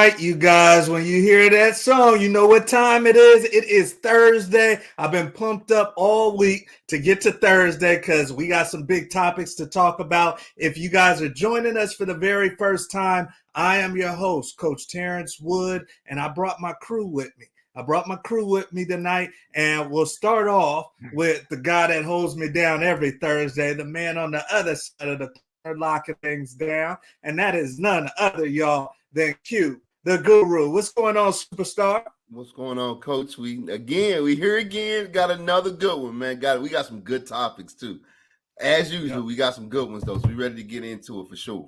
right, you guys, when you hear that song, you know what time it is. It is Thursday. I've been pumped up all week to get to Thursday because we got some big topics to talk about. If you guys are joining us for the very first time, I am your host, Coach Terrence Wood, and I brought my crew with me. Tonight, and we'll start off with the guy that holds me down every Thursday, the man on the other side of the corner locking things down, and that is none other, y'all, than Q, the guru. What's going on, superstar? What's going on, Coach? We here again. Got another good one, man. We got some good topics too. As usual, Yep. we got some good ones though. So we ready to get into it for sure.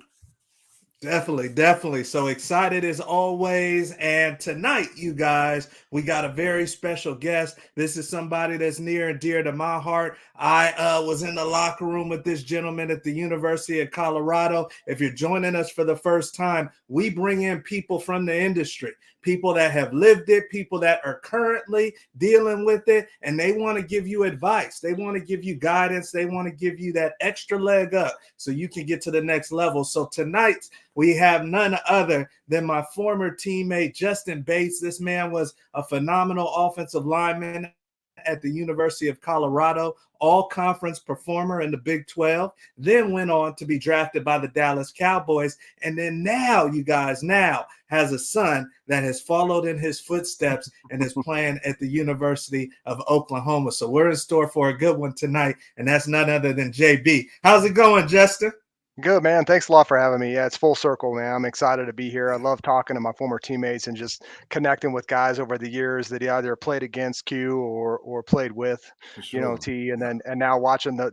Definitely. So excited as always. And tonight, you guys, we got a very special guest. This is somebody that's near and dear to my heart. I was in the locker room with this gentleman at the University of Colorado. If you're joining us for the first time, we bring in people from the industry, people that have lived it, people that are currently dealing with it, and they want to give you advice. They want to give you guidance. They want to give you that extra leg up so you can get to the next level. So tonight, we have none other than my former teammate, Justin Bates. This man was a phenomenal offensive lineman at the University of Colorado, all-conference performer in the Big 12, then went on to be drafted by the Dallas Cowboys, and then now, you guys, has a son that has followed in his footsteps and is playing at the University of Oklahoma. So we're in store for a good one tonight, and that's none other than JB. How's it going, Justin? Good, man. Thanks a lot for having me. Yeah, it's full circle, man. I'm excited to be here. I love talking to my former teammates and just connecting with guys over the years that either played against Q or played with, Sure. T. And now watching the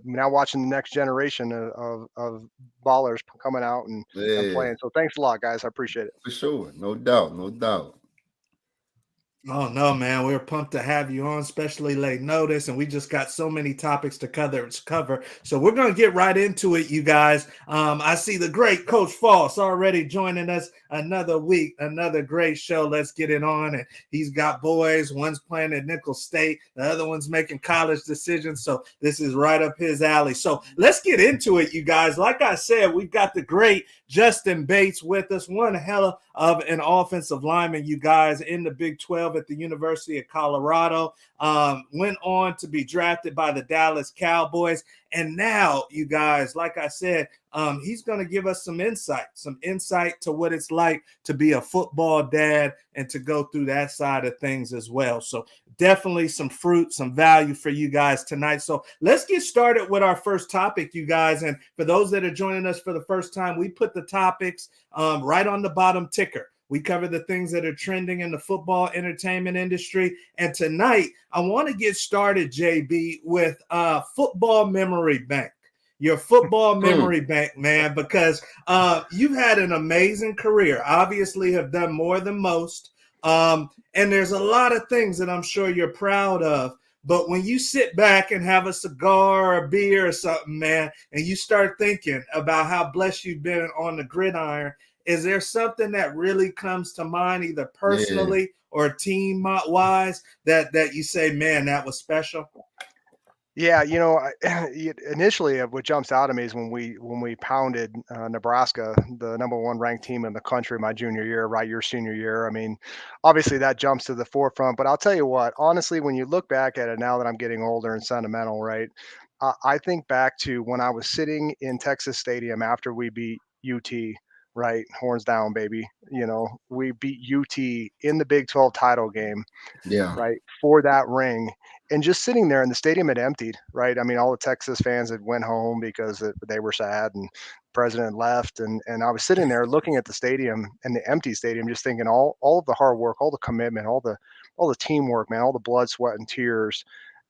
next generation of ballers coming out and playing. So thanks a lot, guys. I appreciate it. For sure, no doubt. Oh, no, man. We're pumped to have you on, especially late notice. And we just got so many topics to cover. So we're going to get right into it, you guys. I see the great Coach Foss already joining us another week, another great show. Let's get it on. And he's got boys. One's playing at Nicholls State. The other one's making college decisions. So this is right up his alley. So let's get into it, you guys. Like I said, we've got the great Justin Bates with us. One hell of an offensive lineman, you guys, in the Big 12 at the University of Colorado. Went on to be drafted by the Dallas Cowboys. And now, you guys, like I said, he's going to give us some insight to what it's like to be a football dad and to go through that side of things as well. So definitely some fruit, some value for you guys tonight. So let's get started with our first topic, you guys. And for those that are joining us for the first time, we put the topics right on the bottom ticker. We cover the things that are trending in the football entertainment industry. And tonight, I want to get started, JB, with football memory bank. Your football memory bank, man, because you've had an amazing career. Obviously, have done more than most. And there's a lot of things that I'm sure you're proud of. But when you sit back and have a cigar or a beer or something, man, and you start thinking about how blessed you've been on the gridiron, is there something that really comes to mind, either personally or team-wise, that you say, man, that was special? Yeah, initially what jumps out at me is when we pounded Nebraska, the #1 ranked team in the country, my junior year, right, your senior year. I mean, obviously that jumps to the forefront. But I'll tell you what, honestly, when you look back at it now that I'm getting older and sentimental, right, I think back to when I was sitting in Texas Stadium after we beat UT. Right, horns down, baby. We beat UT in the Big 12 title game. Yeah. Right, for that ring. And just sitting there, and the stadium had emptied, right? I mean, all the Texas fans had went home because they were sad and the president left. And I was sitting there looking at the stadium and the empty stadium, just thinking all of the hard work, all the commitment, all the teamwork, man, all the blood, sweat, and tears.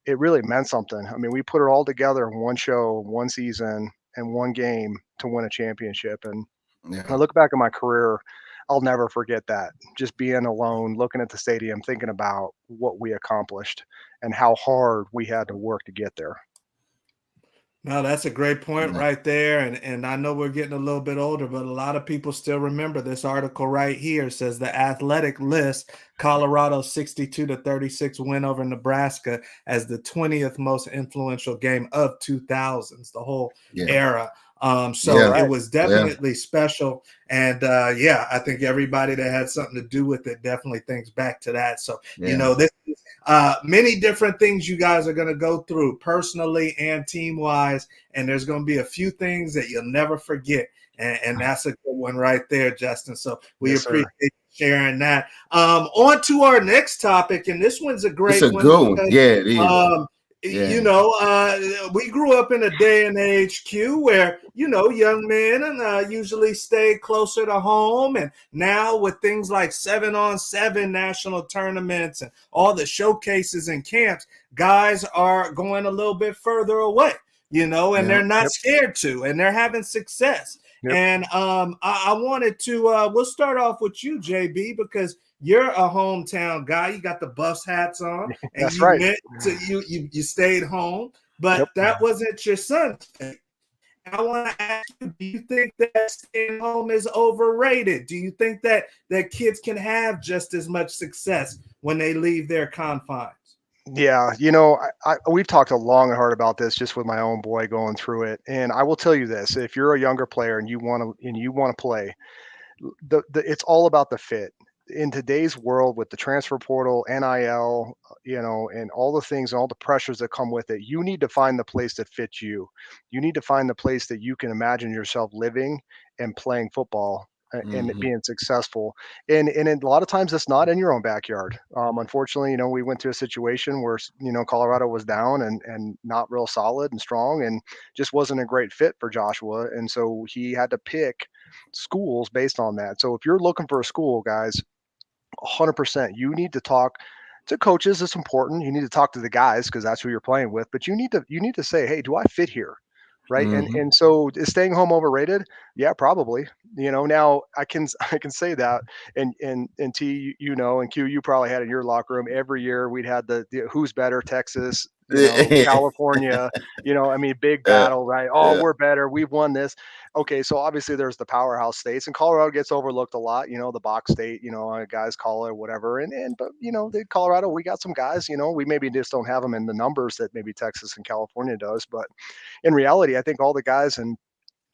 It really meant something. I mean, we put it all together in one show, one season, and one game to win a championship. And I look back at my career, I'll never forget that. Just being alone, looking at the stadium, thinking about what we accomplished and how hard we had to work to get there. No, that's a great point right there. And I know we're getting a little bit older, but a lot of people still remember this article right here. Says the Athletic lists Colorado's 62-36 win over Nebraska as the 20th most influential game of 2000s, the whole era. So Yeah. it Right. was Yeah. definitely special. And yeah, I think everybody that had something to do with it definitely thinks back to that. So, Yeah. this is many different things you guys are going to go through personally and team wise. And there's going to be a few things that you'll never forget. And that's a good one right there, Justin. So we Yes, sir. appreciate you sharing that. On to our next topic. And this one's a It's great a one good one. because Yeah, it is. um, Yeah. we grew up in a day and age, Q, where, young men and usually stay closer to home. And now with things like 7-on-7 national tournaments and all the showcases and camps, guys are going a little bit further away, and Yeah. they're not Yep. scared to, and they're having success. Yep. And I wanted to, we'll start off with you, JB, because you're a hometown guy. You got the Buffs hats on, and That's you right. meant to you stayed home, but Yep. that wasn't your son's fate. I want to ask you: do you think that staying home is overrated? Do you think that kids can have just as much success when they leave their confines? Yeah, we've talked a long and hard about this just with my own boy going through it, and I will tell you this: if you're a younger player and you want to play, it's all about the fit. In today's world with the transfer portal, NIL, and all the things and all the pressures that come with it, you need to find the place that fits you. You need to find the place that you can imagine yourself living and playing football and it Hmm. being successful. And a lot of times it's not in your own backyard. Unfortunately, we went to a situation where Colorado was down and not real solid and strong and just wasn't a great fit for Joshua, and so he had to pick schools based on that. So if you're looking for a school, guys, 100%, you need to talk to coaches. It's important. You need to talk to the guys because that's who you're playing with. But you need to say, hey, do I fit here? Right. And Hmm. and so is staying home overrated? Yeah, probably. Now I can I can say that. And T, and Q, you probably had in your locker room every year. We'd had the who's better, Texas, California, I mean, big Yeah. battle, right? Oh, Yeah. we're better. We've won this. Okay, so obviously there's the powerhouse states, and Colorado gets overlooked a lot. The box state, guys call it whatever, but the Colorado, we got some guys. We maybe just don't have them in the numbers that maybe Texas and California does, but in reality, I think all the guys in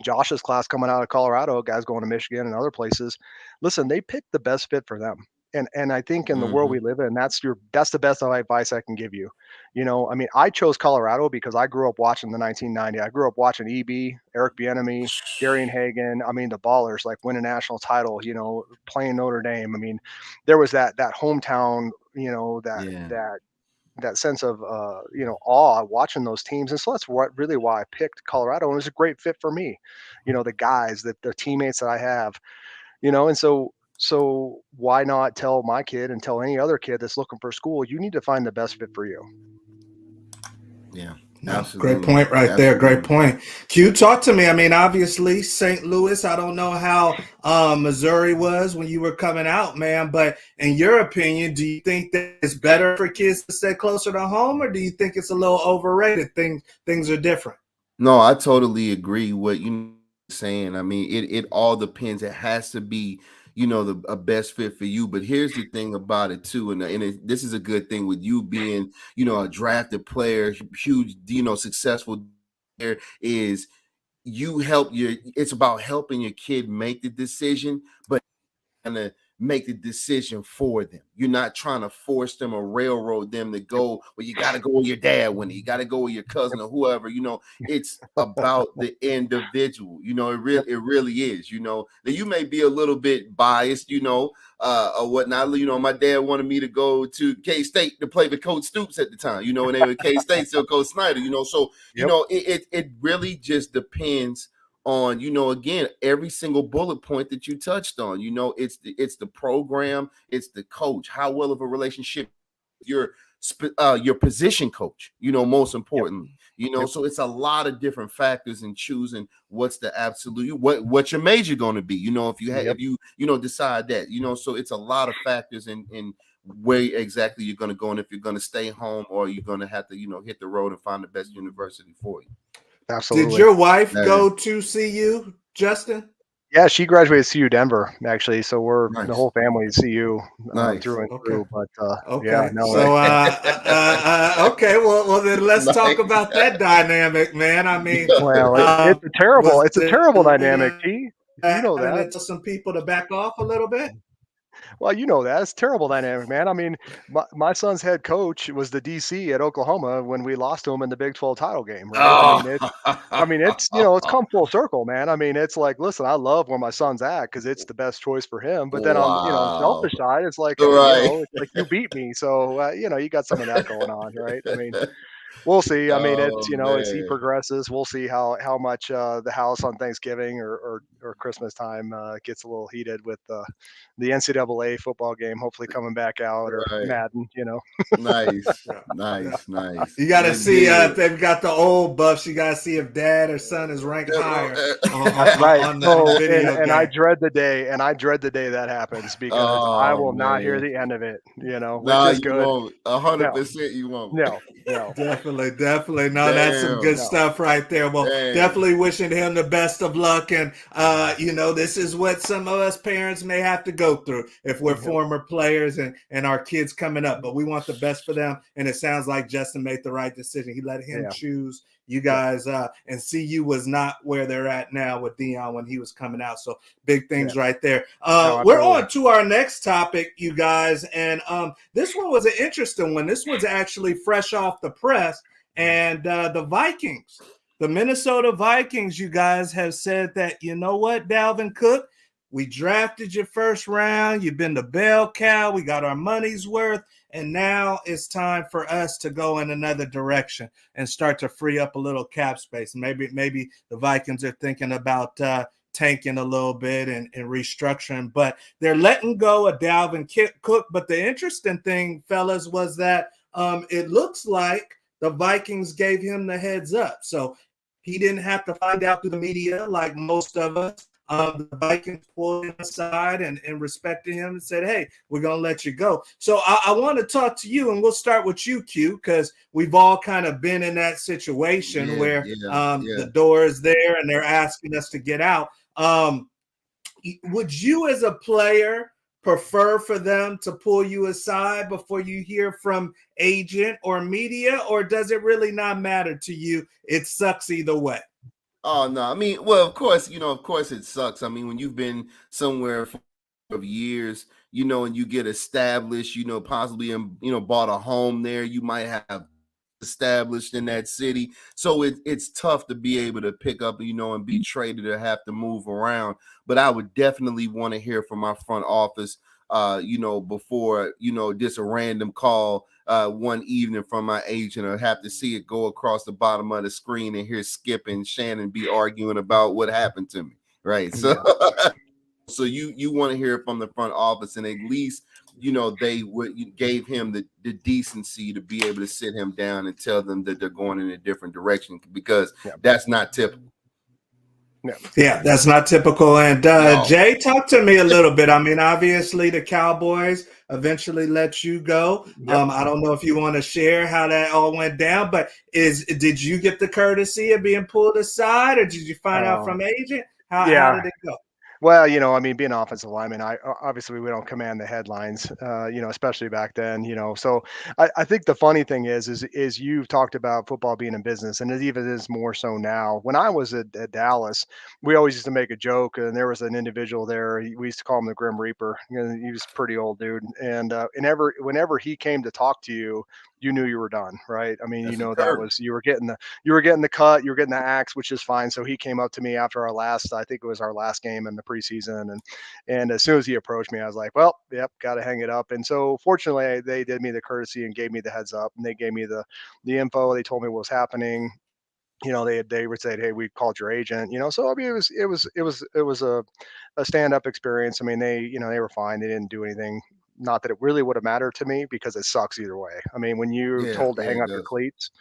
Josh's class coming out of Colorado, guys going to Michigan and other places, listen, they picked the best fit for them. And I think in the world Hmm. we live in, that's the best advice I can give you. I mean, I chose Colorado because I grew up watching the 1990. I grew up watching EB, Eric Bieniemy, Darian Hagan. I mean, the ballers like win a national title. Playing Notre Dame. I mean, there was that hometown. That Yeah. that sense of awe watching those teams, and so that's really why I picked Colorado, and it was a great fit for me. The guys, the teammates that I have, and so why not tell my kid and tell any other kid that's looking for school, you need to find the best fit for you. Yeah. No, great Absolutely. point right there. Great Absolutely. point. Q, talk to me. I mean, obviously, St. Louis, I don't know how Missouri was when you were coming out, man, but in your opinion, do you think that it's better for kids to stay closer to home, or do you think it's a little overrated? Things are different. No, I totally agree what you saying. I mean, it all depends. It has to be, the a best fit for you. But here's the thing about it too, and this is a good thing with you being, a drafted player, huge, successful player, is it's about helping your kid make the decision, but to make the decision for them. You're not trying to force them or railroad them to Yep. go, well, you got to go with your dad when you got to go with your cousin Yep. or whoever, it's about the individual, Yep. it really is, that you may be a little bit biased, or whatnot. My dad wanted me to go to K-State to play with Coach Stoops at the time, and they were K-State, still Coach Snyder, so, Yep. it really just depends on again every single bullet point that you touched on. It's the program, it's the coach, how well of a relationship your position coach, most Yep. importantly, Yep. so it's a lot of different factors in choosing what's the absolute what your major going to be, if you Yep. if you decide that, so it's a lot of factors in where exactly you're going to go, and if you're going to stay home or you're going to have to hit the road and find the best university for you. Did Absolutely. your wife That is. go to see you, Justin? Yeah, she graduated CU Denver, actually. So we're the Nice, whole family is CU nice, through and Okay. through. But yeah, Okay. no, So okay, well then let's talk nice. about that dynamic, man. I mean, well, um, it's was a it terrible dynamic. T, you know having that. to tell some people to back off a little bit? Well, you know that. It's a terrible dynamic, man. I mean, my son's head coach was the DC at Oklahoma when we lost to him in the Big 12 title game, right? Oh, It's it's come full circle, man. I mean, it's like, listen, I love where my son's at because it's the best choice for him. But then on the wow. selfish side, it's like, hey, Right. it's like you beat me, so you got some of that going on, right? I mean, we'll see. I mean, Oh as he man. progresses, we'll see how much the house on Thanksgiving or Christmas time gets a little heated with the NCAA football game, hopefully coming back out or Right. Madden. Nice. Yeah. Yeah. Nice. Nice. You got to see if Indeed. they've got the old buffs. You got to see if dad or son is ranked higher Right. on the So video and I game. dread the day, that happens because I Oh will not hear man. the end of it. Which Nah, is you good. won't. No, 100% you won't. no, no, Definitely, definitely. No, that's some Damn. good no. stuff right there. Well, Dang. definitely wishing him the best of luck. And, this is what some of us parents may have to go through if we're Yep. former players and our kids coming up. But we want the best for them. And it sounds like Justin made the right decision. He let him Yeah. choose you Yep. guys. And CU was not where they're at now with Dion when he was coming out. So big Yeah. things right there. No, We're absolutely. on to our next topic, you guys. And this one was an interesting one. This one's actually fresh off the press. And the Vikings, the Minnesota Vikings, you guys have said that, you know what, Dalvin Cook, we drafted you first round. You've been the bell cow. We got our money's worth. And now it's time for us to go in another direction and start to free up a little cap space. Maybe the Vikings are thinking about tanking a little bit and restructuring, but they're letting go of Dalvin Cook. But the interesting thing, fellas, was that it looks like the Vikings gave him the heads up. So he didn't have to find out through the media like most of us. The Vikings pulled him aside and respected him and said, hey, we're going to let you go. So I want to talk to you, and we'll start with you, Q, because we've all kind of been in that situation Yeah, where yeah, yeah. the door is there and they're asking us to get out. Would you as a player prefer for them to pull you aside before you hear from agent or media, or does it really not matter to you? It sucks either way. Oh no, I mean, well, of course it sucks. I mean, when you've been somewhere for years, and you get established, possibly bought a home there, you might have established in that city. So it's tough to be able to pick up, and be traded or have to move around. But I would definitely want to hear from my front office, before, just a random call one evening from my agent, or have to see it go across the bottom of the screen and hear Skip and Shannon be arguing about what happened to me. Right. So Yeah. so you want to hear from the front office, and at least they gave him the decency to be able to sit him down and tell them that they're going in a different direction, because Yeah. that's not typical. Yeah, that's not typical. And No. Jay, talk to me a little bit. I mean, obviously the Cowboys eventually let you go. Yep. I don't know if you want to share how that all went down, but did you get the courtesy of being pulled aside, or did you find out from agent? How Yeah. did it go? Well, I mean, being offensive lineman, obviously we don't command the headlines, especially back then, So I think the funny thing is you've talked about football being in business, and it even is more so now. When I was at Dallas, we always used to make a joke, and there was an individual there. We used to call him the Grim Reaper. He was a pretty old dude, and whenever he came to talk to you, you knew you were done, right? I mean, That's a that curve. was you were getting the cut, you were getting the axe, which is fine. So he came up to me after I think it was our last game in the preseason, and as soon as he approached me, I was like, well, yep, got to hang it up. And so fortunately, they did me the courtesy and gave me the heads up, and they gave me the info. They told me what was happening. They would say, hey, we called your agent. So I mean, it was a stand up experience. I mean, they were fine. They didn't do anything. Not that it really would have mattered to me because it sucks either way. I mean, when you're Yeah, told to yeah, hang it up your does. cleats,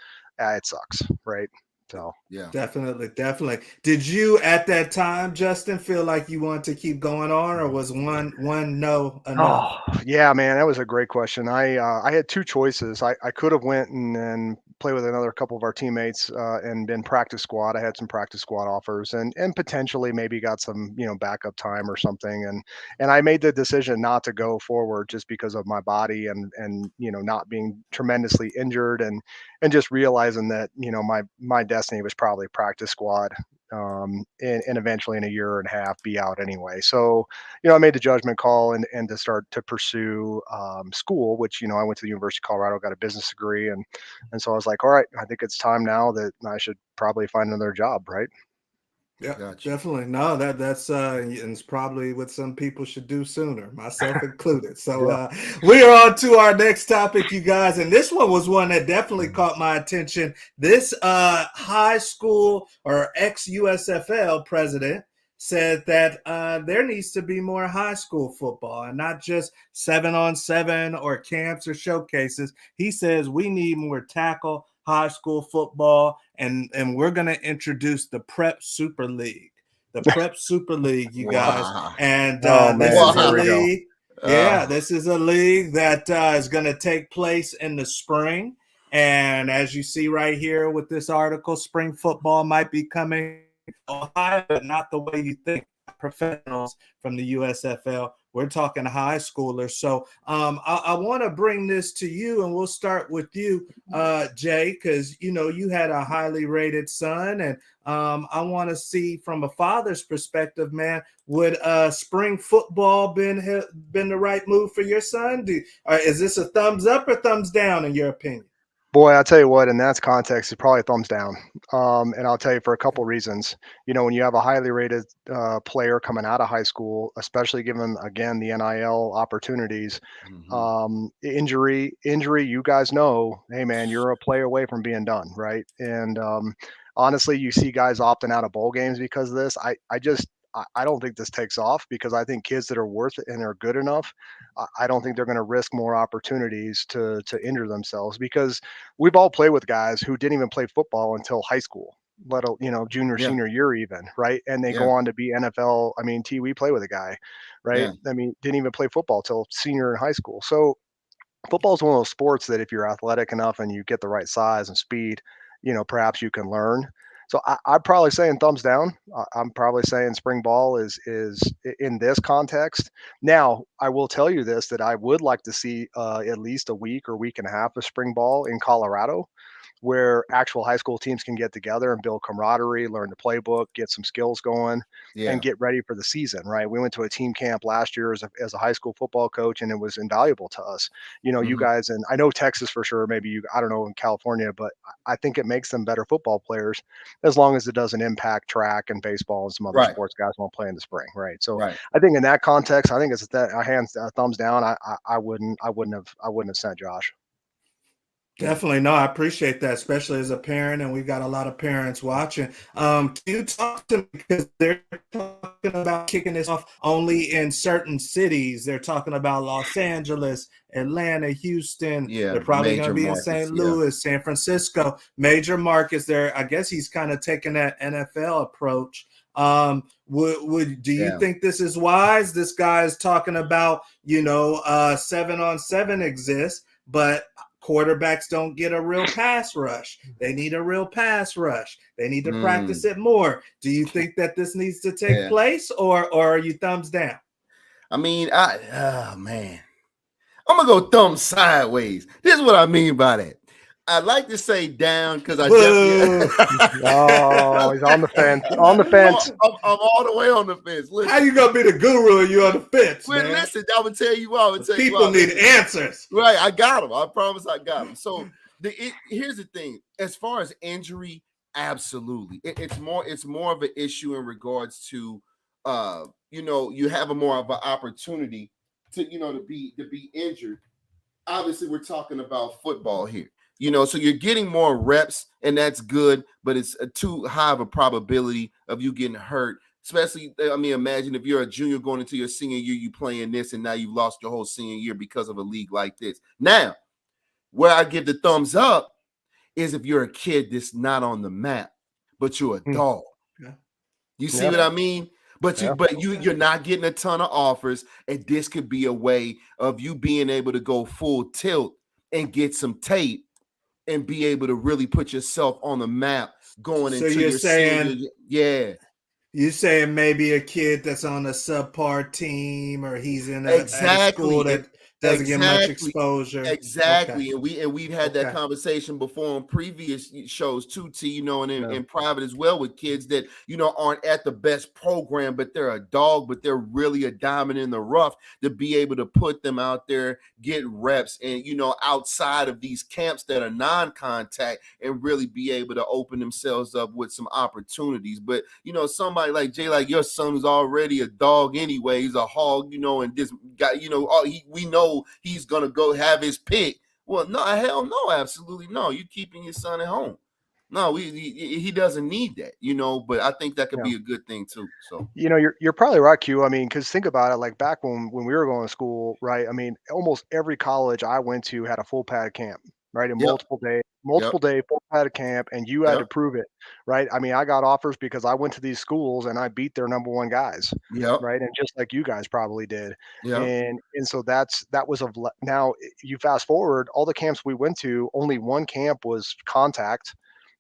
it sucks, right? So Yeah. Definitely, definitely. Did you at that time, Justin, feel like you wanted to keep going on, or was one no enough? Oh, yeah, man, that was a great question. I had two choices. I could have went and play with another couple of our teammates and been practice squad. I had some practice squad offers and potentially maybe got some backup time or something. And I made the decision not to go forward just because of my body and not being tremendously injured and just realizing that my destiny was probably practice squad. And eventually in a year and a half be out anyway. So, I made the judgment call and to start to pursue school, which, I went to the University of Colorado, got a business degree. And so I was like, all right, I think it's time now that I should probably find another job, right? Yeah, Gotcha. definitely. No, that's and it's probably what some people should do sooner, myself included. So Yeah. we are on to our next topic, you guys, and this one was one that definitely caught my attention. This high school or ex-USFL president said that there needs to be more high school football and not just 7-on-7 or camps or showcases. He says we need more tackle high school football, and we're going to introduce the Prep Super League. The Prep Super League, you guys. Wow. And Oh this man, is a here we go. league. Yeah, this is a league that is going to take place in the spring. And as you see right here with this article, spring football might be coming Ohio, but not the way you think. Professionals from the USFL. We're talking high schoolers. So I want to bring this to you, and we'll start with you, Jay, because you had a highly rated son, and I want to see from a father's perspective, man. Would spring football been the right move for your son? Is this a thumbs up or thumbs down in your opinion? Boy, I'll tell you what, in that context, it's probably a thumbs down. And I'll tell you for a couple reasons. When you have a highly rated player coming out of high school, especially given, again, the NIL opportunities, injury, you guys know, hey, man, you're a play away from being done, right? And honestly, you see guys opting out of bowl games because of this. I don't think this takes off because I think kids that are worth it and are good enough, I don't think they're going to risk more opportunities to injure themselves because we've all played with guys who didn't even play football until high school, let alone junior, Yeah. senior year even, right? And they go on to be NFL. I mean, we play with a guy, right? Yeah. I mean, didn't even play football till senior in high school. So football is one of those sports that if you're athletic enough and you get the right size and speed, perhaps you can learn. So I'm probably saying thumbs down. I'm probably saying spring ball is in this context. Now, I will tell you this, that I would like to see at least a week or week and a half of spring ball in Colorado, where actual high school teams can get together and build camaraderie, learn the playbook, get some skills going, Yeah. and get ready for the season, right? We went to a team camp last year as a high school football coach, and it was invaluable to us. You guys, and I know Texas for sure, maybe I don't know in California, but I think it makes them better football players as long as it doesn't impact track and baseball and some other Right. sports guys won't play in the spring, right? So Right. I think in that context, I think it's that a thumbs down. I wouldn't have sent Josh. Definitely. No, I appreciate that, especially as a parent, and we've got a lot of parents watching. Can you talk to me, because they're talking about kicking this off only in certain cities. They're talking about Los Angeles, Atlanta, Houston. Yeah. They're probably going Major to be in markets, St. yeah. Louis, San Francisco, major markets there. I guess he's kind of taking that NFL approach. Do you think this is wise? This guy is talking about, 7-on-7 exists, but quarterbacks don't get a real pass rush. They need a real pass rush. They need to practice it more. Do you think that this needs to take place, or are you thumbs down? I mean, oh man, I'm gonna go thumb sideways. This is what I mean by that. I'd like to say down because I definitely. Oh, he's on the fence. On the fence. I'm all the way on the fence. Listen, how you gonna be the guru and you on the fence, man? Listen, I'm gonna tell you what. People need answers. Right, I got them. I promise I got them. So here's the thing: as far as injury, absolutely, it's more of an issue in regards to, you have a more of an opportunity to to be injured. Obviously, we're talking about football here. So you're getting more reps, and that's good, but it's too high of a probability of you getting hurt. Especially, I mean, imagine if you're a junior going into your senior year, you playing this, and now you've lost your whole senior year because of a league like this. Now, where I give the thumbs up is if you're a kid that's not on the map, but you're a dog. Yeah. You see what I mean? But you're not getting a ton of offers, and this could be a way of you being able to go full tilt and get some tape and be able to really put yourself on the map going So into you're your senior. saying Yeah, you're saying maybe a kid that's on a subpar team, or he's in at a school exactly. that doesn't get much Exactly. exposure. Okay. Exactly. And we've had that Okay. conversation before on previous shows too, T, and Yeah. in private as well, with kids that, aren't at the best program, but they're a dog, but they're really a diamond in the rough, to be able to put them out there, get reps, and, outside of these camps that are non-contact, and really be able to open themselves up with some opportunities. But, somebody like Jay, like your son's already a dog anyway. He's a hog, and this guy, we know he's going to go have his pick. Well, no, hell no, absolutely no. You keeping your son at home. No, he doesn't need that, but I think that could Yeah. be a good thing too. So, You're probably right, Q. I mean, because think about it, like back when we were going to school, right? I mean, almost every college I went to had a full pad camp, right? And yep, yep, multiple day full pad camp, and you had to yep, prove it, right? I mean, I got offers because I went to these schools and I beat their number one guys, yep, right? And just like you guys probably did, yep. and so that was now you fast forward all the camps we went to, only one camp was contact,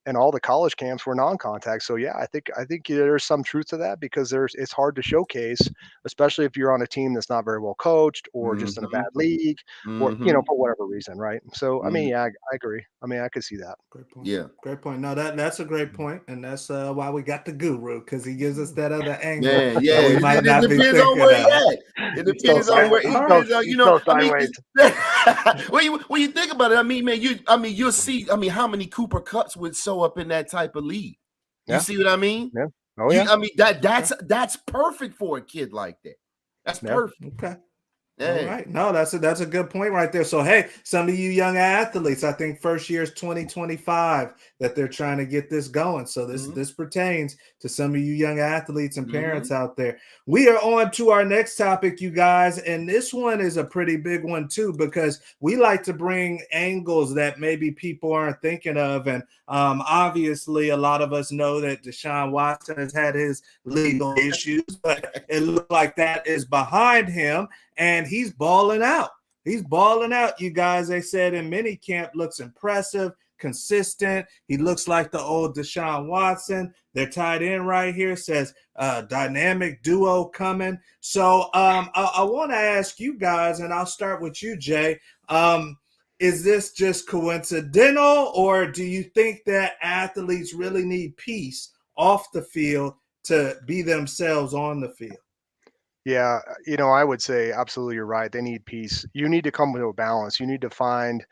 and all the college camps were non-contact. So yeah, I think there's some truth to that, because it's hard to showcase, especially if you're on a team that's not very well coached, or just in a Mm-hmm. bad league, or Mm-hmm. for whatever reason, right? So I mean, Mm-hmm. yeah, I agree. I mean, I could see that. Great point. Yeah. Great point. No, that's a great point, and that's why we got the guru, because he gives us that other angle Man, that yeah, we it, might it, it not be depends on thinking where he of. at. It He's so depends on where he's it so depends on, he's so I mean, sideways. when you think about it, man, you'll see, how many Cooper Cups would show up in that type of league. You Yeah, see what I mean? yeah. Oh yeah, I mean, Okay. that's perfect for a kid like that. That's yeah. perfect. Okay. All Yeah. right. No, that's a good point right there. So hey, some of you young athletes, I think first year's 2025 that they're trying to get this going. So Mm-hmm. this pertains to some of you young athletes and Mm-hmm. parents out there. We are on to our next topic, you guys, and this one is a pretty big one too, because we like to bring angles that maybe people aren't thinking of. And obviously, a lot of us know that Deshaun Watson has had his legal issues, but it looks like that is behind him, and he's balling out. He's balling out, you guys. They said in mini camp, looks impressive, consistent. He looks like the old Deshaun Watson. Their tight end right here says dynamic duo coming. So I want to ask you guys, and I'll start with you, Jay. Is this just coincidental, or do you think that athletes really need peace off the field to be themselves on the field? Yeah, I would say absolutely you're right. They need peace. You need to come to a balance. You need to find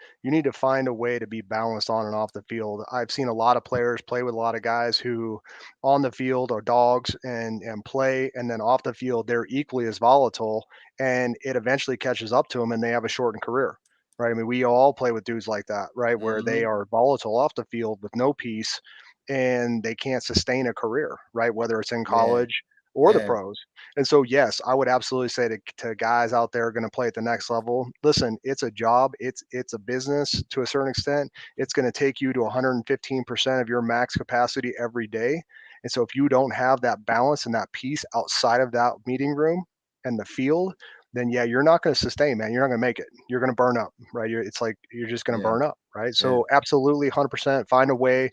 a way to be balanced on and off the field. I've seen a lot of players play with a lot of guys who on the field are dogs and play, and then off the field they're equally as volatile, and it eventually catches up to them and they have a shortened career. Right? I mean, we all play with dudes like that, right? Where they Mm-hmm. are volatile off the field with no peace, and they can't sustain a career, right? Whether it's in Yeah. college or the Yeah. pros. And so, yes, I would absolutely say to guys out there going to play at the next level, listen, it's a job, it's a business to a certain extent. It's going to take you to 115% of your max capacity every day. And so, if you don't have that balance and that peace outside of that meeting room and the field, then yeah, you're not going to sustain, man. You're not going to make it. You're going to burn up, right? It's like you're just going to Yeah. burn up, right? Yeah. So, absolutely, 100%. Find a way,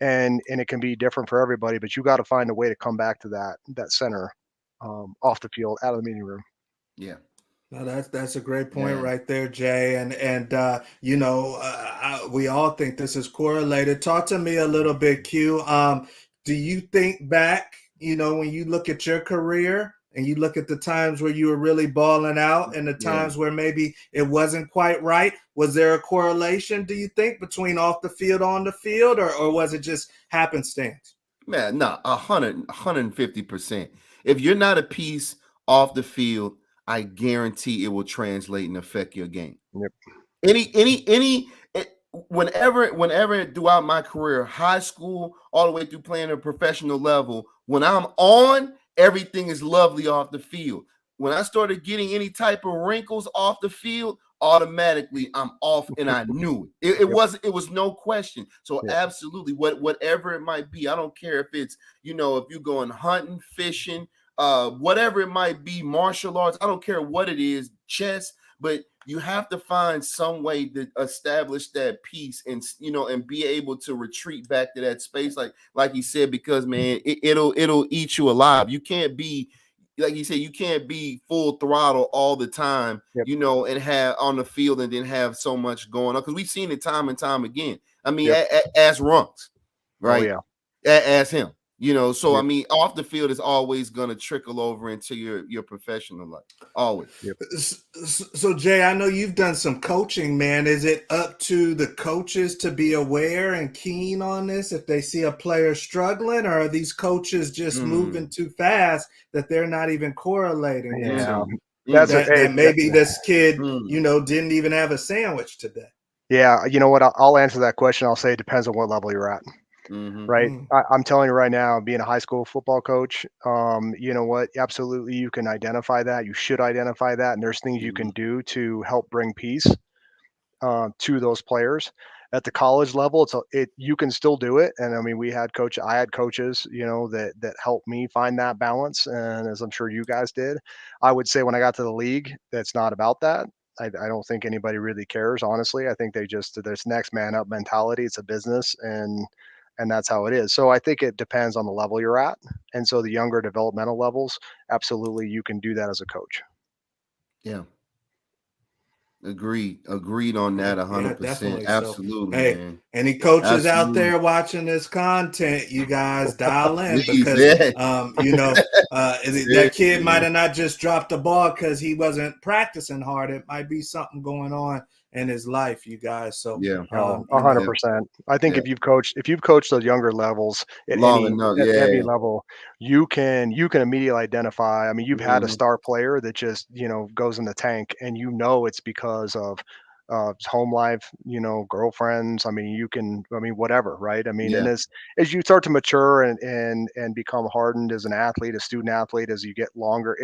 and it can be different for everybody, but you got to find a way to come back to that center, off the field, out of the meeting room. Yeah. No, that's a great point Yeah. right there, Jay. And we all think this is correlated. Talk to me a little bit, Q. Do you think back, when you look at your career and you look at the times where you were really balling out and the Yeah. times where maybe it wasn't quite right? Was there a correlation, do you think, between off the field, on the field, or was it just happenstance? Man, no, 150%. If you're not a piece off the field, I guarantee it will translate and affect your game. Yep. Whenever throughout my career, high school, all the way through playing at a professional level, when I'm on, everything is lovely off the field. When I started getting any type of wrinkles off the field, automatically I'm off, and I knew it. Yep. It was no question. So Yep. absolutely, whatever it might be, I don't care if it's, if you're going hunting, fishing, whatever it might be, martial arts, I don't care what it is, chess, but you have to find some way to establish that peace and and be able to retreat back to that space, like you said, because man, it'll eat you alive. You can't be, like you said, you can't be full throttle all the time, Yep. and have on the field and then have so much going on, because we've seen it time and time again. I mean, Yep. as Runks, Oh right? yeah. As him, so I Yep. mean, off the field is always going to trickle over into your professional life, always. Yep. So Jay, I know you've done some coaching, man. Is it up to the coaches to be aware and keen on this if they see a player struggling, or are these coaches just moving too fast that they're not even correlating it Yeah. to That's that maybe this kid, Mm. didn't even have a sandwich today? Yeah. You know what? I'll answer that question. I'll say it depends on what level you're at. Mhm. Right. Mm. I'm telling you right now, being a high school football coach, you know what? Absolutely, you can identify that. You should identify that, and there's things you can Mhm. do to help bring peace to those players. At the college level, you can still do it, and I mean, I had coaches, that helped me find that balance, and as I'm sure you guys did. I would say when I got to the league, that's not about that. I don't think anybody really cares, honestly. I think they just there's next man up mentality. It's a business, and that's how it is. So I think it depends on the level you're at, and so the younger developmental levels, absolutely, you can do that as a coach. Yeah. Agreed on that Yeah, 100%. definitely. So, Absolutely, hey, man. any coaches out Absolutely. there watching this content, you guys dial in Please, because, yeah. that kid Seriously, might man. have not just dropped the ball because he wasn't practicing hard. It might be something going on in his life, you guys. So, Yeah. Oh, Yeah. 100%. I think Yeah. if you've coached those younger levels at Long any enough. at Yeah. any level, you can immediately identify. I mean, you've had a Mhm. star player that just goes in the tank, and it's because of home life, girlfriends. I mean, whatever, right? I mean, and Yeah. as you start to mature and become hardened as an athlete, a student athlete, as you get longer,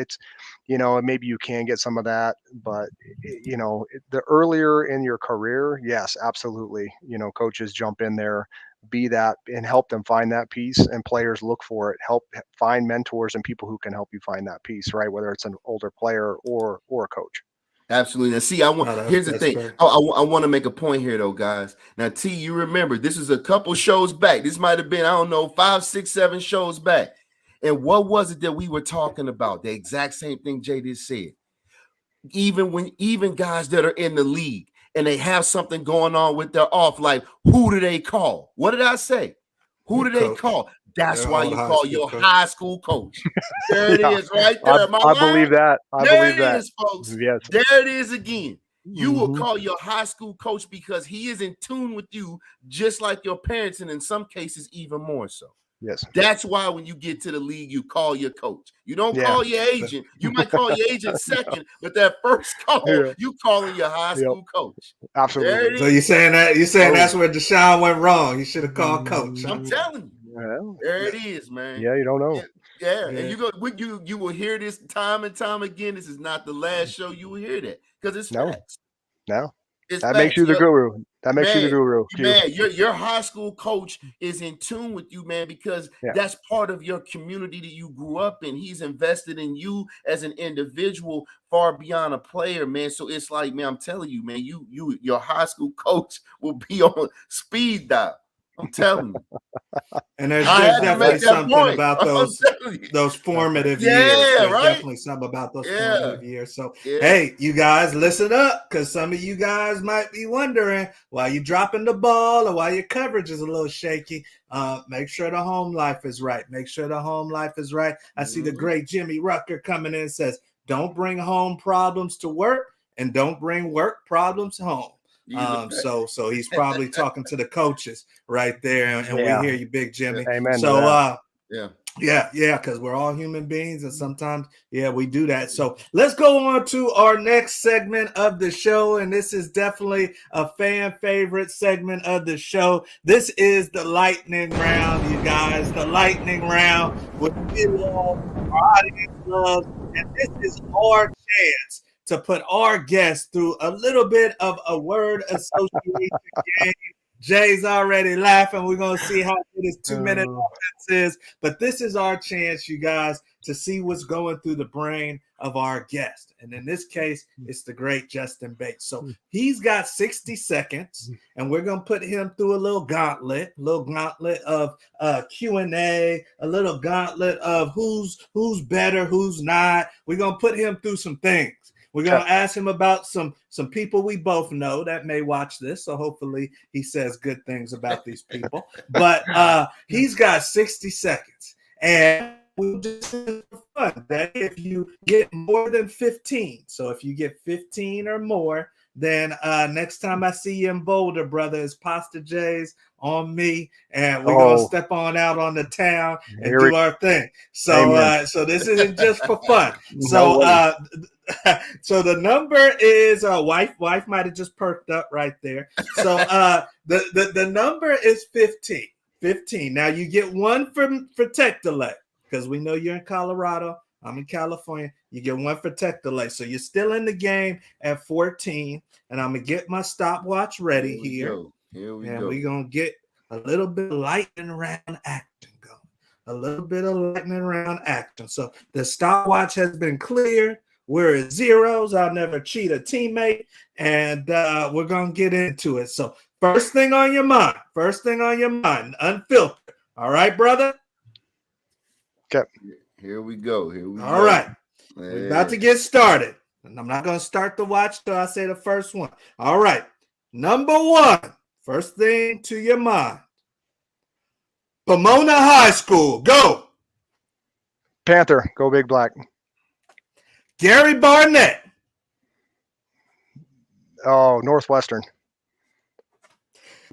and maybe you can get some of that, but the earlier in your career, yes, absolutely, coaches jump in there, be that, and help them find that peace, and players look for it, help find mentors and people who can help you find that peace, right? Whether it's an older player or a coach. Absolutely. Now, see, here's the that's thing. great. I want to make a point here, though, guys. Now, T, you remember this is a couple shows back. This might have been, I don't know, 5, 6, 7 shows back. And what was it that we were talking about? The exact same thing Jay just said. Even guys that are in the league and they have something going on with their off life, who do they call? What did I say? Who Your do they coach, call? That's your why old you high call school your coach. high school coach. There it Yeah, is, right I, there. Am I I lying? believe that. I There believe it that. is, folks. Yes. There it is again. You will Hmm. call your high school coach because he is in tune with you, just like your parents, and in some cases, even more so. Yes. That's why when you get to the league, you call your coach. You don't Yeah. call your agent. You might call your agent second, but that first call, Yeah. you calling your high Yep. school coach. There it Absolutely. So you're is. saying Oh. that's where Deshaun went wrong. He should have called coach. Huh? I'm telling you. Well, There it is, man. yeah, you don't Yeah, know. yeah. And Yeah. you will hear this time and time again. This is not the last show you will hear that because it's No, facts. no. It's That makes facts. you the guru. That makes you the Man, guru, Q. your high school coach is in tune with you, man, because Yeah. that's part of your community that you grew up in. He's invested in you as an individual far beyond a player, man. So it's like, man, I'm telling you, man, your high school coach will be on speed dial. I'm telling you. And I there's had to definitely make that something point. about I'm telling you. those formative years. Yeah, There's right? definitely something about those Yeah. formative years. So Yeah. hey, you guys, listen up, because some of you guys might be wondering why you dropping the ball or why your coverage is a little shaky. Make sure the home life is right. Make sure the home life is right. I see the Mhm. great Jimmy Rucker coming in and says, "Don't bring home problems to work, and don't bring work problems home." He's a fact. So he's probably talking to the coaches right there, and we Yeah. hear you, Big Jimmy. Amen to So that. Yeah. yeah, because we're all human beings, and sometimes we do that. So let's go on to our next segment of the show, and this is definitely a fan favorite segment of the show. This is the lightning round, you guys. The lightning round, which we love, our audience loves, and this is our chance to put our guests through a little bit of a word association game Jay's already laughing. We're going to see how good his 2-minute Oh. offense is. But this is our chance, you guys, to see what's going through the brain of our guest. And in this case, it's the great Justin Bates. So he's got 60 seconds, and we're going to put him through a little gauntlet of Q&A, a little gauntlet of who's better, who's not. We're going to put him through some things. We're going to ask him about some people we both know that may watch this. So hopefully he says good things about these people. But he's got 60 seconds. And we'll just for fun that if you get more than 15, so if you get 15 or more, then next time I see you in Boulder, brother, it's Pasta J's on me, and we're gonna step on out on the town and do our thing. So so this isn't just for fun. So so the number is wife might have just perked up right there. So the number is 15. 15. Now you get one for tech delay, because we know you're in Colorado. I'm in California. You get one for tech delay. So you're still in the game at 14. And I'm going to get my stopwatch ready here. Here we go. And we're going to get a little bit of lightning round action going. A little bit of lightning round action. So the stopwatch has been cleared. We're at zeros. I'll never cheat a teammate. And we're going to get into it. So first thing on your mind, unfiltered. All right, brother? Okay. Here we go. All right. We're about to get started. And I'm not going to start the watch till I say the first one. All right. Number one. First thing to your mind. Pomona High School. Go. Panther. Go Big Black. Gary Barnett. Oh, Northwestern.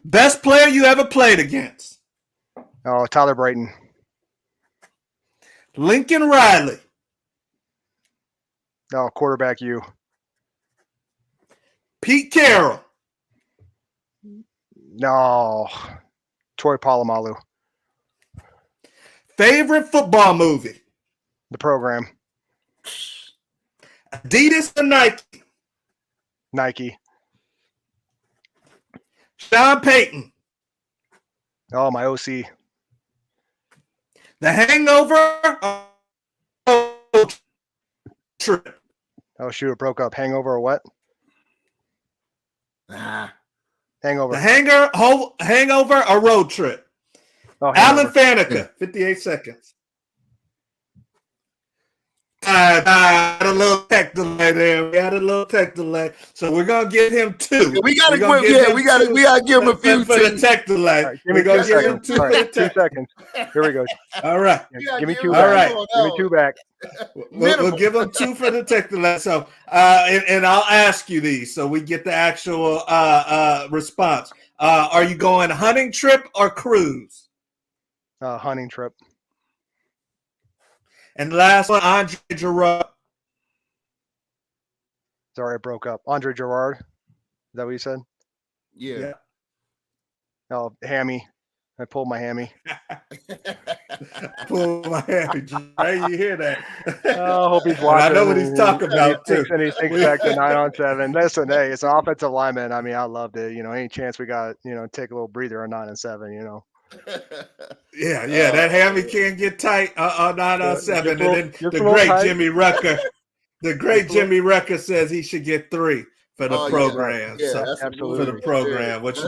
Best player you ever played against. Oh, Tyler Brayton. Lincoln Riley. No, quarterback you. Pete Carroll. No. Troy Polamalu. Favorite football movie. The Program. Adidas or Nike. Nike. Sean Payton. Oh, my OC. The Hangover. Trip. Oh, shoot, it broke up. Hangover or what? Hangover. The Hangover or Road Trip. Oh, Alan Faneca, 58 seconds. Had a little tech delay there. We had a little tech delay, so we're gonna give him two. We gotta give him a few for the tech delay. Right, We're gonna give him two for the 2 tech. seconds. Here we go. All right. Give me two All back. right. Give me two back. We'll give him two for the tech delay. So, and I'll ask you these so we get the actual response. Are you going hunting trip or cruise? Hunting trip. And the last one, Andre Gerard. Sorry, it broke up. Andre Gerard. Is that what you said? Yeah. Oh, hammy. I pulled my hammy. Pull my hammy. You hear that? I hope he's watching. I know what he's talking about, too. And he thinks back to 9-on-7. Listen, hey, it's an offensive lineman. I mean, I loved it. Any chance we got, take a little breather on 9-on-7, Yeah, that hammy can't get tight on 9-on-7. And then the great Jimmy Rucker says he should get 3 for the program. Yeah, so absolutely. for the program, which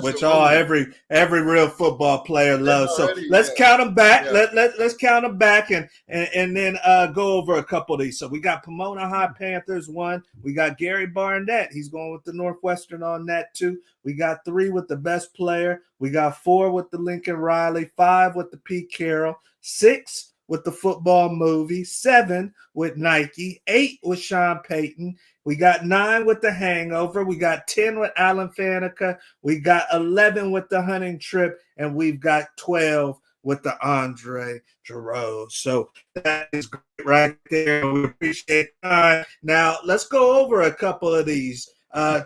every real football player loves. So let's count them back. Yeah. Let's count them back and then go over a couple of these. So we got Pomona High Panthers 1. We got Gary Barnett. He's going with the Northwestern on that 2. We got 3 with the best player. We got 4 with the Lincoln Riley. 5 with the Pete Carroll. 6 with the football movie. 7 with Nike. 8 with Sean Payton. We got 9 with the Hangover. We got 10 with Alan Faneca. We got 11 with the hunting trip. And we've got 12 with the Andre Gerard. So that is great right there. We appreciate time. Now, let's go over a couple of these.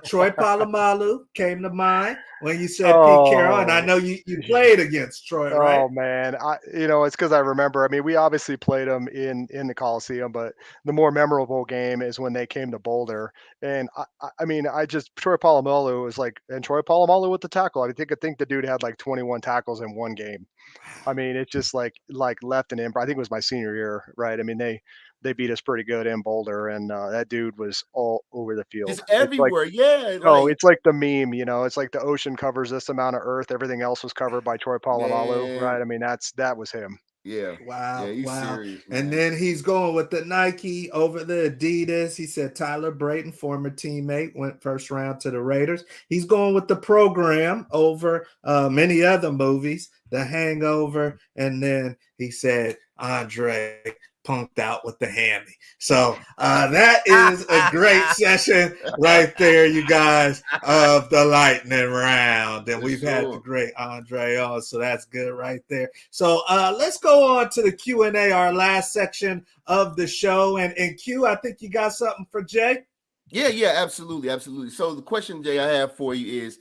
Troy Polamalu came to mind when you said Pete Carroll, and I Oh, know you played against Troy, right? oh man, it's because I remember. I mean, we obviously played them in the Coliseum, but the more memorable game is when they came to Boulder. And I mean, I just Troy Polamalu was like, and Troy Polamalu with the tackle. I think the dude had like 21 tackles in one game. I mean, it's just like left and in. I think it was my senior year, right? I mean, they beat us pretty good in Boulder, and that dude was all over the field. Just It's like everywhere. Yeah, oh, like it's like the meme, it's like the ocean covers this amount of earth. Everything else was covered by Troy Polamalu, right? man. I mean, that was him. Yeah. Yeah, Wow, you wow. serious, And man. then he's going with the Nike over the Adidas. He said Tyler Brayton, former teammate, went first round to the Raiders. He's going with the program over many other movies, The Hangover. And then he said Andre punked out with the hammy. So that is a great session right there, you guys, of the lightning round. And For we've had the sure. great Andre on, so that's good right there. So let's go on to the Q&A, our last section of the show. And Q, I think you got something for Jay. Yeah, absolutely, absolutely. So the question, Jay, I have for you is,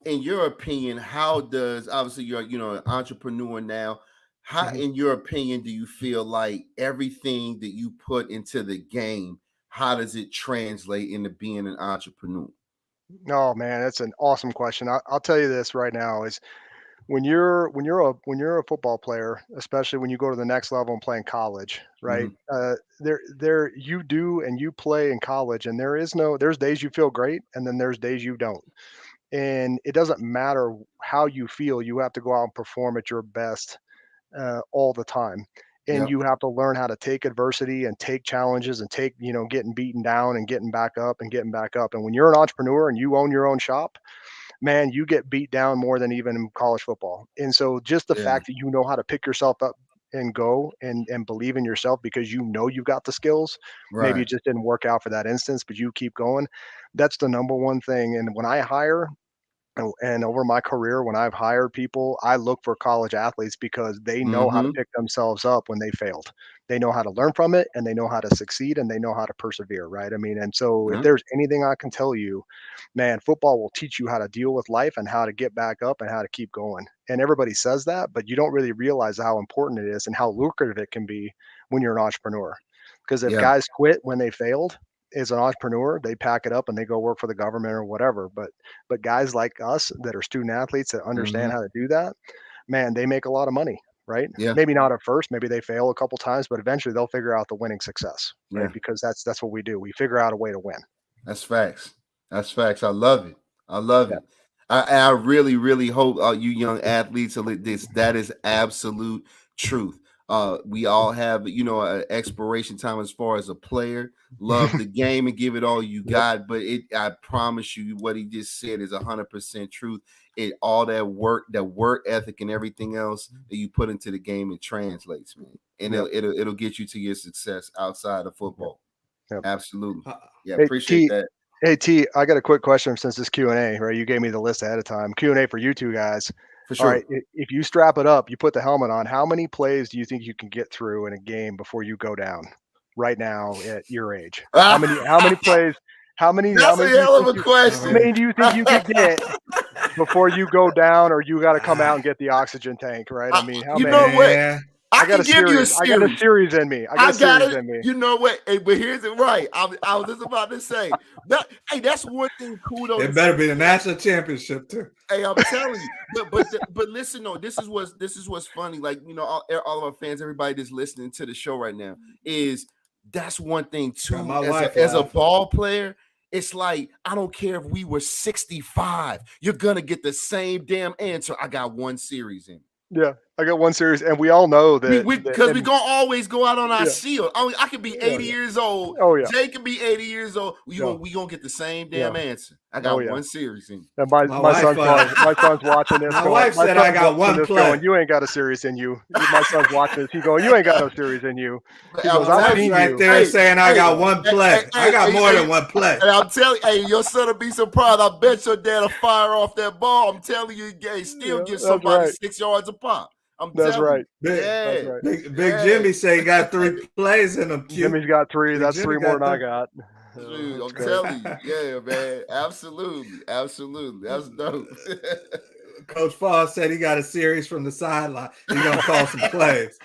in your opinion, how does, obviously you're an entrepreneur now, how Mhm. in your opinion do you feel like everything that you put into the game, how does it translate into being an entrepreneur? Oh man, that's an awesome question. I'll tell you this right now is when you're a football player, especially when you go to the next level and play in college, right? Mhm. There you do and you play in college, and there's days you feel great, and then there's days you don't. And it doesn't matter how you feel, you have to go out and perform at your best all the time. And Yep. you have to learn how to take adversity and take challenges and take, getting beaten down and getting back up and getting back up. And when you're an entrepreneur and you own your own shop, man, you get beat down more than even in college football. And so just the Yeah. fact that you know how to pick yourself up and go and believe in yourself because you know you've got the skills. Maybe Right. it just didn't work out for that instance, but you keep going. That's the number one thing. And when I hire, and over my career, when I've hired people, I look for college athletes because they know how to Mm-hmm. pick themselves up when they failed. They know how to learn from it and they know how to succeed and they know how to persevere, right? I mean, and so if Yeah. there's anything I can tell you, man, football will teach you how to deal with life and how to get back up and how to keep going. And everybody says that, but you don't really realize how important it is and how lucrative it can be when you're an entrepreneur. Because if Yeah. guys quit when they failed, as an entrepreneur, they pack it up and they go work for the government or whatever. But guys like us that are student athletes that understand Mm-hmm. how to do that, man, they make a lot of money, right? Yeah. Maybe not at first, maybe they fail a couple times, but eventually they'll figure out the winning success, right? Yeah. Because that's what we do. We figure out a way to win. That's facts. That's facts. I love it. I love Yeah. it. I really, really hope you young athletes are like this. That is absolute truth. We all have, an expiration time as far as a player. Love the game and give it all you Yep. got. But I promise you, what he just said is 100% truth. All that work ethic and everything else that you put into the game, it translates, man, and Yep. it'll get you to your success outside of Yep. football. Yep. Absolutely. Uh, Yeah, Hey appreciate T, that. hey T, I got a quick question since this Q&A, right? You gave me the list ahead of time. Q&A for you two guys. For All right, sure. if you strap it up, you put the helmet on, how many plays do you think you can get through in a game before you go down right now at your age? How many plays, how That's a many do you hell of think a you how question. many do you think you could get before you go down or you got to come out and get the oxygen tank, right? I mean, how You know many? what? man, I can give you a I got a series. series in me. I got I a got series it. in me. You know what? Hey, but here's it right. I was just about to say that. Hey, that's one thing cool though. it better be the national championship too. Hey, I'm telling you. But listen, though, this is what's funny. Like all of our fans, everybody that's listening to the show right now, is that's one thing Got too. my As wife a laughing. ball player, it's like I don't care if we were 65. You're gonna get the same damn answer. I got one series in. Yeah, I got one series, and we all know We that. because we And gonna always go out on our yeah, shield. I could be oh 80 yeah, years old. oh yeah, Jay can be 80 years old. yeah, We gonna get the same yeah, damn answer. I oh got yeah. one series in. And my My my wife, son's probably my son's watching this my going. wife My said I son's got watching one this going. play. You ain't got a series in you. My son's watching this. He going. You ain't got no series in you. He I'm goes. My I've wife's telling seen you, right you. there hey, saying I hey, got one hey, play. I hey, got hey, more hey, than one play. and I'm telling you, hey, your son will be surprised. I bet your dad will fire off that ball. I'm telling you, he still Yeah, give that's somebody right. 6 yards a pop. I'm That's telling right. you. Big, That's Yeah, right. big yeah. Jimmy say he got 3 plays in him. Q. Jimmy's got three. Big That's Jimmy three more got than I them. got. Shoot, That's I'm great. telling you, yeah, man, absolutely, absolutely, that's dope. Coach Foss said he got a series from the sideline. He gonna call some plays.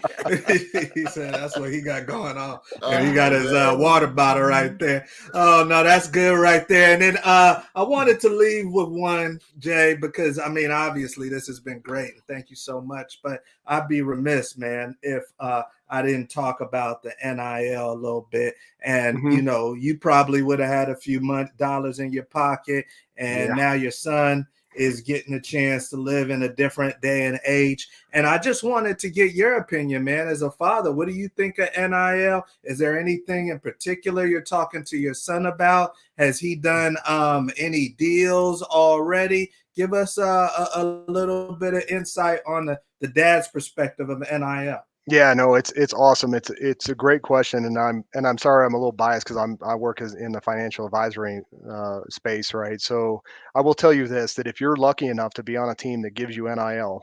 He said that's what he got going on, and he got his Man. water bottle right there. Oh no, that's good right there. And then I wanted to leave with one, Jay, because I mean, obviously this has been great, and thank you so much. But I'd be remiss, man, if I didn't talk about the NIL a little bit. And Mhm. you know, you probably would have had a few dollars in your pocket, and Yeah. now your son is getting a chance to live in a different day and age. And I just wanted to get your opinion, man, as a father. What do you think of NIL? Is there anything in particular you're talking to your son about? Has he done any deals already? Give us a little bit of insight on the dad's perspective of NIL. Yeah, no, it's awesome. It's a great question, and I'm sorry I'm a little biased because I work in the financial advisory space, right? So I will tell you this: that if you're lucky enough to be on a team that gives you NIL,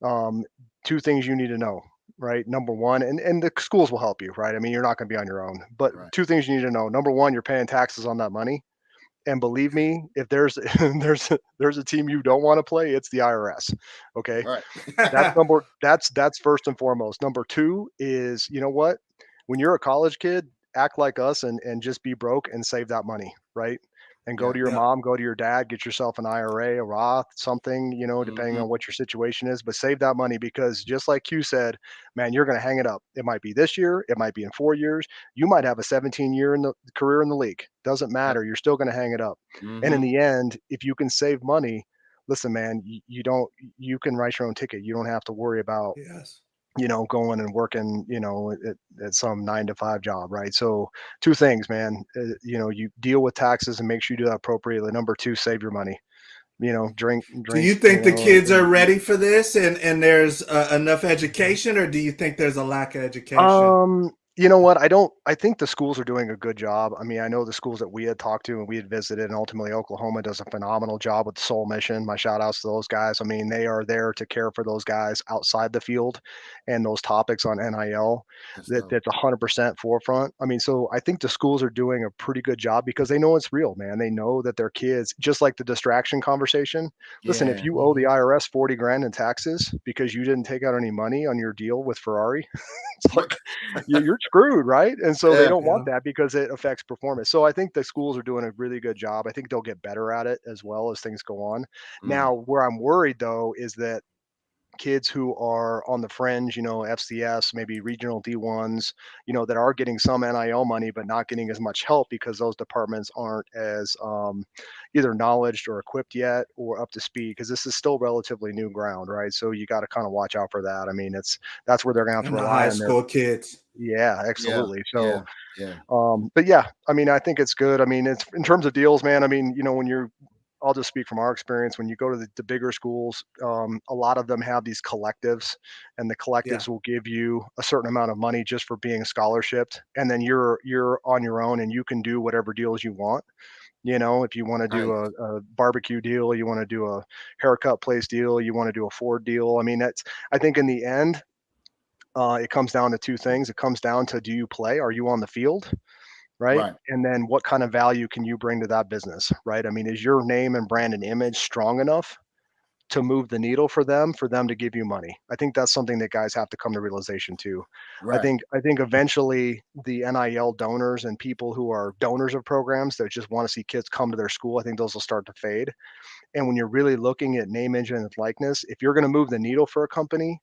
um, two things you need to know, right? Number one, and the schools will help you, right? I mean, you're not going to be on your own, but Right, two things you need to know. Number one, you're paying taxes on that money, and believe me, if there's there's a team you don't want to play, it's the IRS. Okay, right. that's first and foremost. Number two is, you know what? When you're a college kid, act like us and just be broke and save that money, right? And go Yeah. to your Yeah. mom, go to your dad, get yourself an IRA, a Roth, something, depending Mhm. on what your situation is, but save that money because just like you said, man, you're going to hang it up. It might be this year, it might be in 4 years. You might have a 17-year in the career in the league. Doesn't Yep. matter. You're still going to hang it up. And in Mhm. the end, if you can save money, listen, man, you don't you can write your own ticket. You don't have to worry about Yes. going and working, at some 9 to 5 job, right? So, two things, man. You deal with taxes and make sure you do that appropriately. Number two, save your money. Do Drink. you think the kids are ready for this, and there's enough education, or do you think there's a lack of education? You know what? I think the schools are doing a good job. I mean, I know the schools that we had talked to and we had visited, and ultimately Oklahoma does a phenomenal job with the Soul Mission. My shout outs to those guys. I mean, they are there to care for those guys outside the field and those topics on NIL That's dope. that's 100% forefront. I mean, so I think the schools are doing a pretty good job because they know it's real, man. They know that their kids, just like the distraction conversation. Listen, if Yeah. you owe the Mhm. IRS 40 grand in taxes because you didn't take out any money on your deal with Ferrari, it's like you're screwed, right? And so they Yeah. don't want Yeah. that because it affects performance. So I think the schools are doing a really good job. I think they'll get better at it as well as things go on. Mm. Now, where I'm worried though is that kids who are on the fringe, FCS, maybe regional D1s, that are getting some NIL money but not getting as much help because those departments aren't as either knowledged or equipped yet or up to speed because this is still relatively new ground, right? So you got to kind of watch out for that. I mean, that's where they're going to have to And the rely high on their. school kids. Yeah, Yeah. absolutely. So, Yeah. Yeah. but yeah, I mean, I think it's good. I mean, it's in terms of deals, man. I mean, I'll just speak from our experience. When you go to the bigger schools, a lot of them have these collectives, and the Yeah. collectives will give you a certain amount of money just for being scholarshiped, and then you're on your own, and you can do whatever deals you want. If you want to do Nice. a barbecue deal, you want to do a haircut place deal, you want to do a Ford deal. I mean, I think in the end, it comes down to two things. It comes down to, do you play? Are you on the field? Right. Right. And then what kind of value can you bring to that business? Right. I mean, is your name and brand and image strong enough to move the needle for them to give you money? I think that's something that guys have to come to realization too. I Right. think I think eventually the NIL donors and people who are donors of programs that just want to see kids come to their school, I think those will start to fade. And when you're really looking at name, image, and likeness, if you're going to move the needle for a company,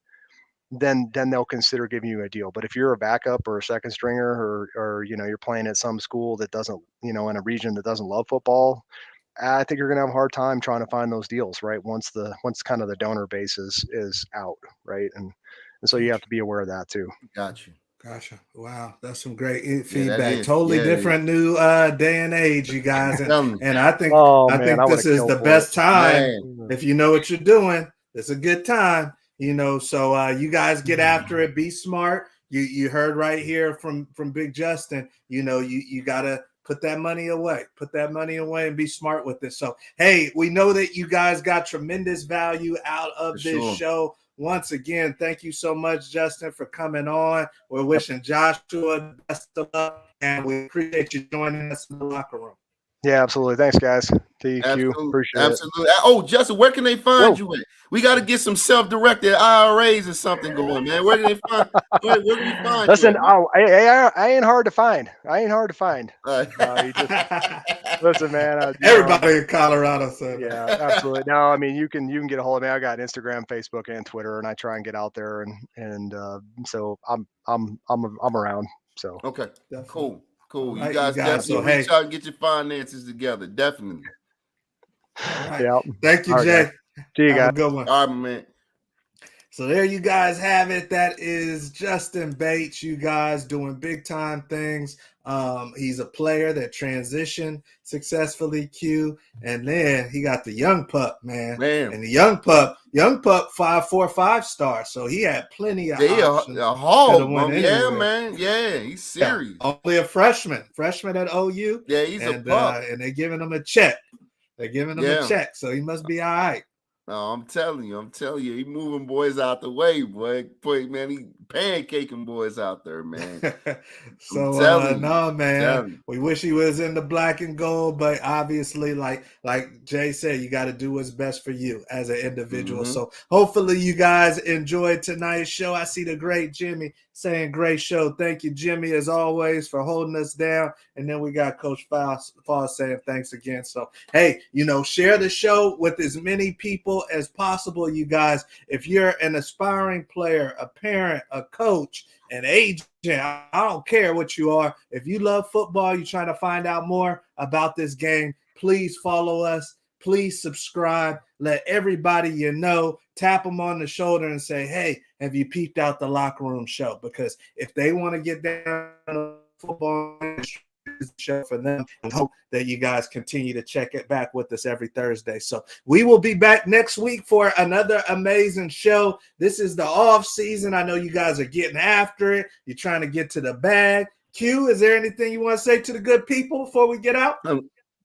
then they'll consider giving you a deal. But if you're a backup or a second stringer, or you're playing at some school that doesn't, in a region that doesn't love football, I think you're going to have a hard time trying to find those deals, right? Once kind of the donor base is out, right? And so you have Gotcha. to be aware of that too. Got you. Gotcha. Wow, that's some great Yeah, that feedback. is. Totally Yeah, it is. different new day and age, you guys, and Tell me, and I think Oh I man, think I would have this is killed the for it. best time man. if you know what you're doing. It's a good time, So you guys get after it. Be smart. You heard right here from Big Justin. You gotta Put that money away. Put that money away and be smart with it. So, hey, we know that you guys got tremendous value out of For this sure. show. Once again, thank you so much, Justin, for coming on. We're wishing Joshua the best of luck, and we appreciate you joining us in the locker room. Yeah, absolutely. Thanks, guys. TQ. Absolutely. Appreciate Absolutely. Oh, Justin, where can they find Whoa. you at? We got to get some self-directed IRAs or something going, man. Where can they find? Where can we find it. Listen, you I ain't hard to find. at, You just listen, man. Everybody in Colorado said Yeah, that. absolutely. No, I mean you can get a hold of me. I got Instagram, Facebook, and Twitter, and I try and get out there, and so I'm around. So Okay, Definitely. cool. You Right, guys definitely So, reach out and get your finances together. Definitely. All right. yeah. Thank you, All right, Jay. guys. See you Have guys. a good one. All right, man. So there you guys have it. That is Justin Bates, you guys, doing big time things. He's a player that transitioned successfully, Q. And then he got the young pup, man. And the young pup 5'4", 5-star. So he had plenty of options. A hog, yeah, man. Yeah, he's serious. Yeah, only a freshman at OU. Yeah, he's a pup. And they're giving him a check. So he must be all right. No, I'm telling you, he moving boys out the way, boy. Man, he pancaking boys out there, man. So no, man. We wish he was in the black and gold, but obviously, like Jay said, you got to do what's best for you as an individual. So hopefully you guys enjoyed tonight's show. I see the great Jimmy saying great show. Thank you, Jimmy, as always, for holding us down. And then we got Coach Fall saying thanks again. So, hey, share the show with as many people as possible, you guys. If you're an aspiring player, a parent, a coach, an agent, I don't care what you are. If you love football, you're trying to find out more about this game, please follow us. Please subscribe. Let everybody tap them on the shoulder and say, hey, have you peeped out the Locker Room Show? Because if they want to get down to football show for them, and hope that you guys continue to check it back with us every Thursday. So we will be back next week for another amazing show. This is the off season. I know you guys are getting after it. You're trying to get to the bag. Q, is there anything you want to say to the good people before we get out?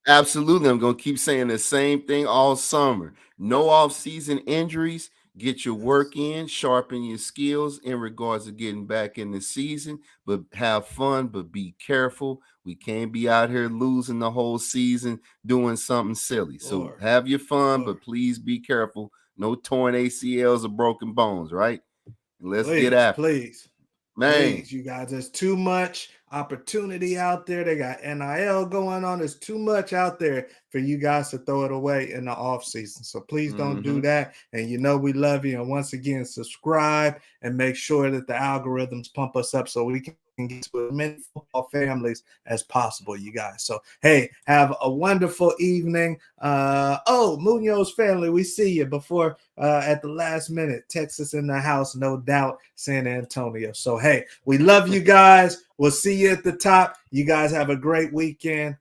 Absolutely. I'm going to keep saying the same thing all summer. No off-season injuries. Get your work in, sharpen your skills in regards to getting back in the season, but have fun, but be careful. We can't be out here losing the whole season doing something silly. So have your fun, but please be careful. No torn ACLs or broken bones, right? Let's get after it. Man. Please, you guys, there's too much opportunity out there. They got NIL going on. There's too much out there for you guys to throw it away in the off season. So please don't do that. And we love you. And once again, subscribe and make sure that the algorithms pump us up so we can get to as many football families as possible, you guys. So, hey, have a wonderful evening. Munoz family, we see you before at the last minute. Texas in the house, no doubt, San Antonio. So, hey, we love you guys. We'll see you at the top. You guys have a great weekend.